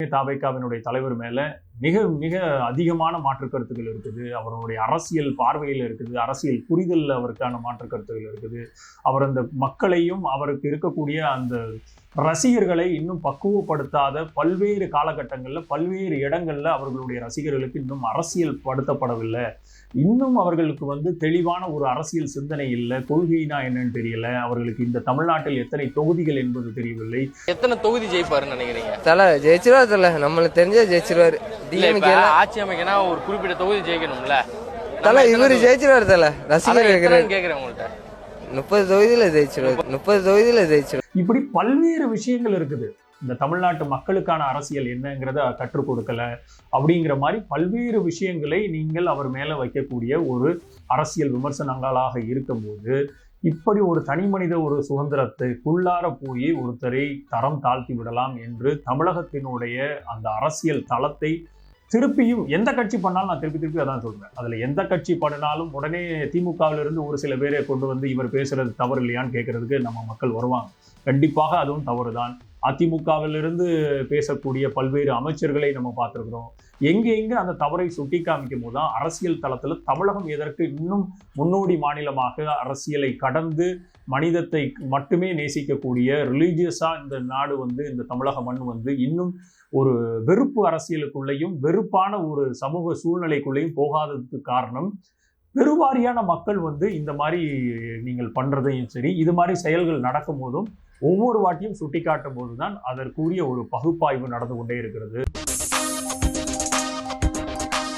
தாவேகாவினுடைய தலைவர் மேல மிக மிக அதிகமான மாற்று கருத்துக்கள் இருக்குது. அவருடைய அரசியல் பார்வையில் இருக்குது, அரசியல் புரிதல் அவருக்கான மாற்று கருத்துக்கள் இருக்குது. அவர் அந்த மக்களையும் அவருக்கு இருக்கக்கூடிய அந்த ரசிகர்களை இன்னும் பக்குவப்படுத்தாத பல்வேறு காலகட்டங்களில் பல்வேறு இடங்கள்ல அவர்களுடைய ரசிகர்களுக்கு இன்னும் அரசியல் படுத்தப்படவில்லை. இன்னும் அவர்களுக்கு தெளிவான ஒரு அரசியல் சிந்தனை இல்லை. கொள்கைனா என்னன்னு தெரியல. அவர்களுக்கு இந்த தமிழ்நாட்டில் எத்தனை தொகுதிகள் என்பது தெரியவில்லை. எத்தனை தொகுதி ஜெயிப்பாருன்னு நினைக்கிறீங்க? தல ஜெயிச்சிருவாரு. தல நம்மளுக்கு தெரிஞ்ச ஜெயிச்சிருவாரு. ஆட்சி அமைக்கனா ஒரு குறிப்பிட்ட தொகுதி ஜெயிக்கணும்ல. தல இவரு ஜெயிச்சிருவாரு. தல ரசிகர் கேக்குறேன் உங்கள்கிட்ட 30 தொகுதியில ஜெயிச்சிருவாரு. 30 தொகுதியில ஜெயிச்சிருவாரு. இப்படி பல்வேறு விஷயங்கள் இருக்குது. இந்த தமிழ்நாட்டு மக்களுக்கான அரசியல் என்னங்கிறத கற்றுக் கொடுக்கல அப்படிங்கிற மாதிரி பல்வேறு விஷயங்களை நீங்கள் அவர் மேல வைக்கக்கூடிய ஒரு அரசியல் விமர்சனங்களாக இருக்கும்போது இப்படி ஒரு தனி மனித ஒரு சுதந்திரத்துக்குள்ளார போய் ஒருத்தரை தரம் தாழ்த்தி விடலாம் என்று தமிழகத்தினுடைய அந்த அரசியல் தளத்தை திருப்பியும் எந்த கட்சி பண்ணாலும் நான் திருப்பி அதான் சொல்றேன். அதுல எந்த கட்சி பண்ணினாலும் உடனே திமுகவிலிருந்து ஒரு சில பேரை கொண்டு இவர் பேசுறது தவறு இல்லையான்னு கேட்கறதுக்கு நம்ம மக்கள் வருவாங்க. கண்டிப்பாக அதுவும் தவறுதான். அதிமுகவிலிருந்து பேசக்கூடிய பல்வேறு அமைச்சர்களை நம்ம பார்த்துருக்கிறோம். எங்க அந்த தவறை சுட்டி காமிக்கும் போதுதான் அரசியல் தளத்துல தமிழகம் எதற்கு இன்னும் முன்னோடி மாநிலமாக அரசியலை கடந்து மனிதத்தை மட்டுமே நேசிக்கக்கூடிய ரிலீஜியஸா இந்த நாடு இந்த தமிழக மண் இன்னும் ஒரு வெறுப்பு அரசியலுக்குள்ளேயும் வெறுப்பான ஒரு சமூக சூழ்நிலைக்குள்ளேயும் போகாததுக்கு காரணம் பெருவாரியான மக்கள் இந்த மாதிரி நீங்கள் பண்றதையும் சரி, இது மாதிரி செயல்கள் நடக்கும் போதும் ஒவ்வொரு வாட்டியும் சுட்டி காட்டும் போதுதான் அதற்குரிய ஒரு பகுப்பாய்வு நடந்து கொண்டே இருக்கிறது.